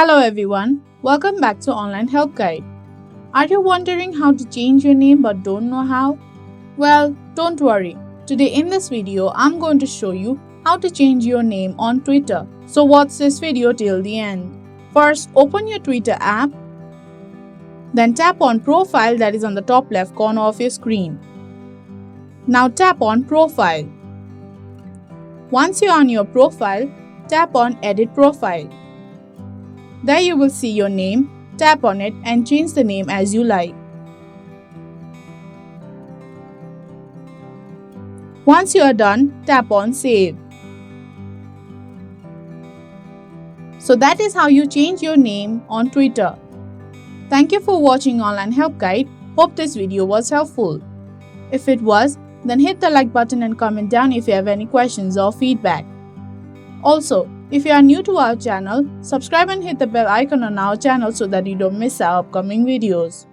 Hello everyone, welcome back to Online Help Guide. Are you wondering how to change your name but don't know how? Well, don't worry. Today in this video, I'm going to show you how to change your name on Twitter. So watch this video till the end. First, open your Twitter app. Then tap on Profile that is on the top left corner of your screen. Now tap on Profile. Once you're on your profile, tap on Edit Profile. There you will see your name, tap on it and change the name as you like. Once you are done, tap on Save. So that is how you change your name on Twitter. Thank you for watching Online Help Guide. Hope this video was helpful. If it was, then hit the like button and comment down if you have any questions or feedback. Also, if you are new to our channel, subscribe and hit the bell icon on our channel so that you don't miss our upcoming videos.